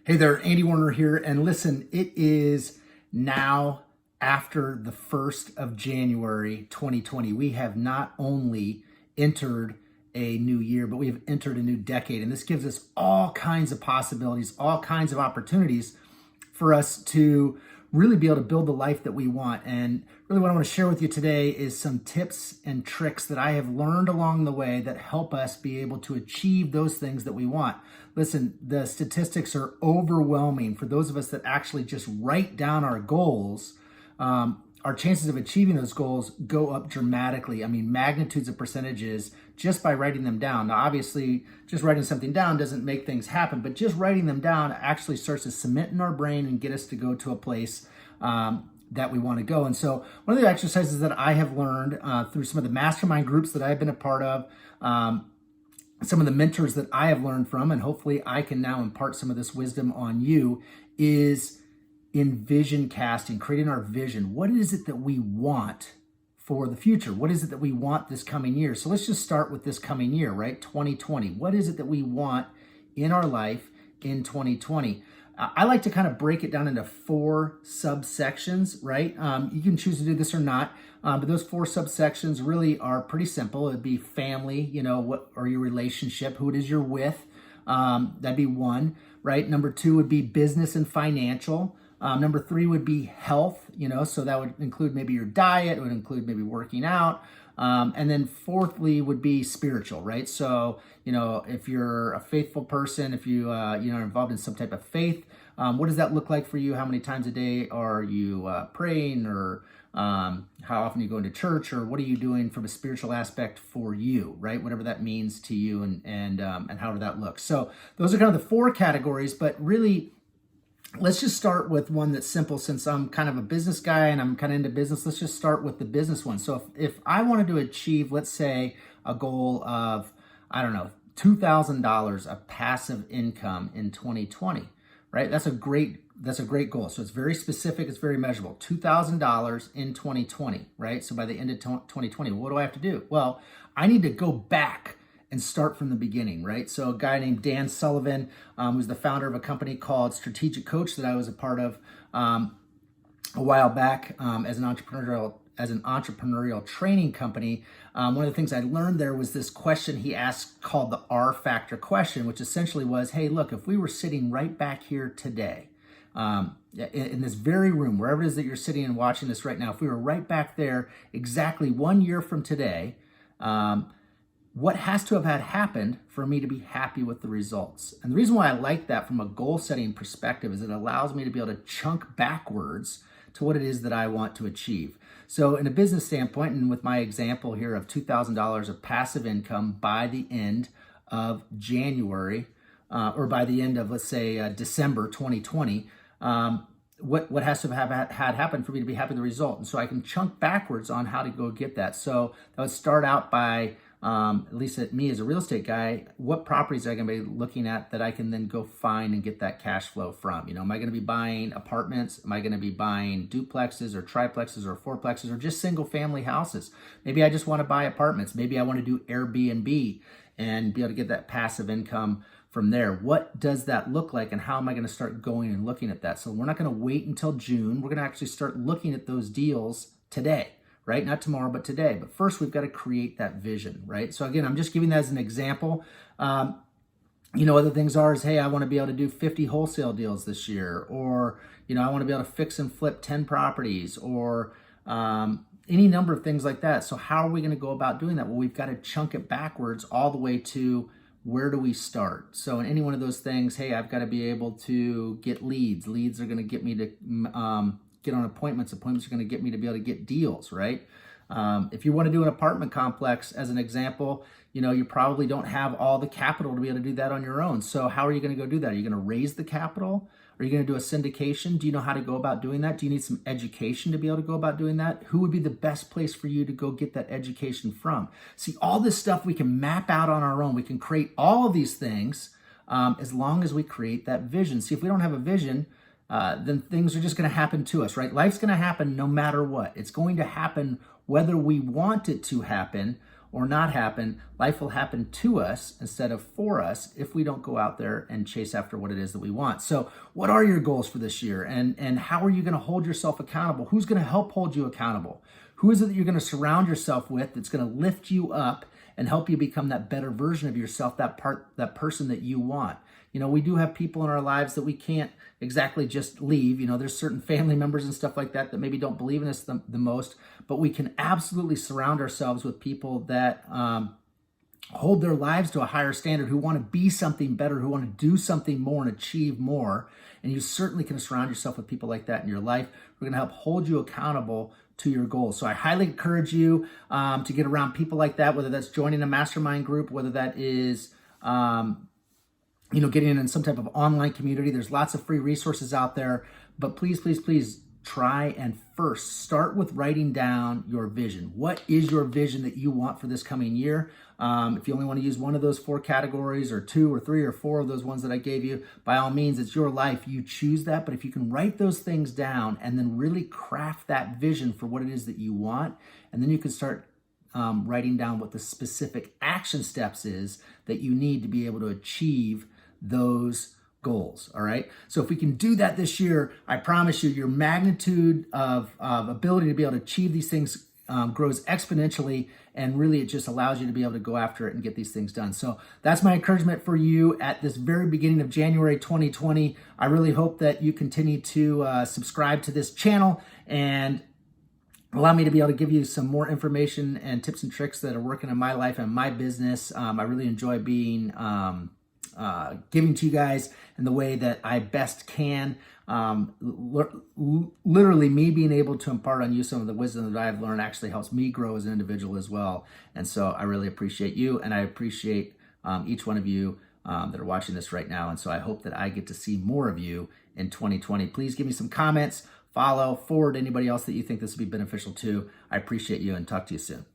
Hey there, Andy Warner here. And listen, it is now after the 1st of January 2020. We have not only entered a new year, but we have entered a new decade. And this gives us all kinds of possibilities, all kinds of opportunities for us to really be able to build the life that we want. And really what I want to share with you today is some tips and tricks that I have learned along the way that help us be able to achieve those things that we want. Listen, the statistics are overwhelming for those of us that actually just write down our goals. Our chances of achieving those goals go up dramatically. I mean, magnitudes of percentages just by writing them down. Now, obviously, just writing something down doesn't make things happen, but just writing them down actually starts to cement in our brain and get us to go to a place that we want to go. And so one of the exercises that I have learned through some of the mastermind groups that I've been a part of, some of the mentors that I have learned from, and hopefully I can now impart some of this wisdom on you, is in vision casting, creating our vision. What is it that we want for the future? What is it that we want this coming year? So let's just start with this coming year, right? 2020. What is it that we want in our life in 2020? I like to kind of break it down into 4 subsections, right? You can choose to do this or not, but those 4 subsections really are pretty simple. It'd be family, what are your relationship, who it is you're with. That'd be 1, right? Number 2 would be business and financial. Number 3 would be health, so that would include maybe your diet, it would include maybe working out. And then 4thly would be spiritual, right? So, if you're a faithful person, if you, are involved in some type of faith, what does that look like for you? How many times a day are you praying, or how often are you going to church, or what are you doing from a spiritual aspect for you, right? Whatever that means to you and however that looks. So those are kind of the 4 categories, but really, let's just start with one that's simple. Since I'm kind of a business guy and I'm kind of into business, let's just start with the business one. So if I wanted to achieve, let's say, a goal of, $2,000 of passive income in 2020, right? That's a great goal. So it's very specific, it's very measurable. $2,000 in 2020, right? So by the end of 2020, what do I have to do? Well, I need to go back and start from the beginning, right? So a guy named Dan Sullivan, who's the founder of a company called Strategic Coach that I was a part of a while back as an entrepreneurial training company. One of the things I learned there was this question he asked called the R factor question, which essentially was, hey, look, if we were sitting right back here today, in this very room, wherever it is that you're sitting and watching this right now, if we were right back there exactly 1 year from today, what has to have had happened for me to be happy with the results? And the reason why I like that from a goal setting perspective is it allows me to be able to chunk backwards to what it is that I want to achieve. So in a business standpoint, and with my example here of $2,000 of passive income by the end of January, or by the end of, let's say, December 2020, what has to have had happened for me to be happy with the result? And so I can chunk backwards on how to go get that. So that would start out by, at least at me as a real estate guy, what properties am I going to be looking at that I can then go find and get that cash flow from? Am I going to be buying apartments? Am I going to be buying duplexes or triplexes or fourplexes or just single family houses? Maybe I just want to buy apartments. Maybe I want to do Airbnb and be able to get that passive income from there. What does that look like, and how am I going to start going and looking at that? So we're not going to wait until June. We're going to actually start looking at those deals today. Right? Not tomorrow, but today. But first, we've got to create that vision, right? So again, I'm just giving that as an example. Other things is, hey, I want to be able to do 50 wholesale deals this year, or, I want to be able to fix and flip 10 properties, or any number of things like that. So how are we going to go about doing that? Well, we've got to chunk it backwards all the way to where do we start? So in any one of those things, hey, I've got to be able to get leads. Leads are going to get me to get on appointments. Appointments are going to get me to be able to get deals, right? If you want to do an apartment complex, as an example, you probably don't have all the capital to be able to do that on your own. So how are you going to go do that? Are you going to raise the capital? Are you going to do a syndication? Do you know how to go about doing that? Do you need some education to be able to go about doing that? Who would be the best place for you to go get that education from? See, all this stuff we can map out on our own. We can create all of these things as long as we create that vision. See, if we don't have a vision, then things are just going to happen to us, right? Life's going to happen no matter what. It's going to happen whether we want it to happen or not happen. Life will happen to us instead of for us if we don't go out there and chase after what it is that we want. So what are your goals for this year? And how are you going to hold yourself accountable? Who's going to help hold you accountable? Who is it that you're going to surround yourself with that's going to lift you up and help you become that better version of yourself, that person that you want? You know, we do have people in our lives that we can't exactly just leave. You know, there's certain family members and stuff like that that maybe don't believe in us the most, but we can absolutely surround ourselves with people that hold their lives to a higher standard, who want to be something better, who want to do something more and achieve more. And you certainly can surround yourself with people like that in your life. We're going to help hold you accountable to your goals. So I highly encourage you to get around people like that, whether that's joining a mastermind group, whether that is getting in some type of online community. There's lots of free resources out there, but please, please, please try and first start with writing down your vision. What is your vision that you want for this coming year? If you only want to use one of those 4 categories, or 2 or 3 or 4 of those ones that I gave you, by all means, it's your life. You choose that. But if you can write those things down and then really craft that vision for what it is that you want, and then you can start writing down what the specific action steps is that you need to be able to achieve those goals. All right. So if we can do that this year, I promise you, your magnitude of ability to be able to achieve these things grows exponentially, and really it just allows you to be able to go after it and get these things done. So that's my encouragement for you at this very beginning of January 2020. I really hope that you continue to subscribe to this channel and allow me to be able to give you some more information and tips and tricks that are working in my life and my business. I really enjoy being giving to you guys in the way that I best can. Literally, me being able to impart on you some of the wisdom that I've learned actually helps me grow as an individual as well. And so I really appreciate you, and I appreciate each one of you that are watching this right now. And so I hope that I get to see more of you in 2020. Please give me some comments, follow, forward anybody else that you think this would be beneficial to. I appreciate you, and talk to you soon.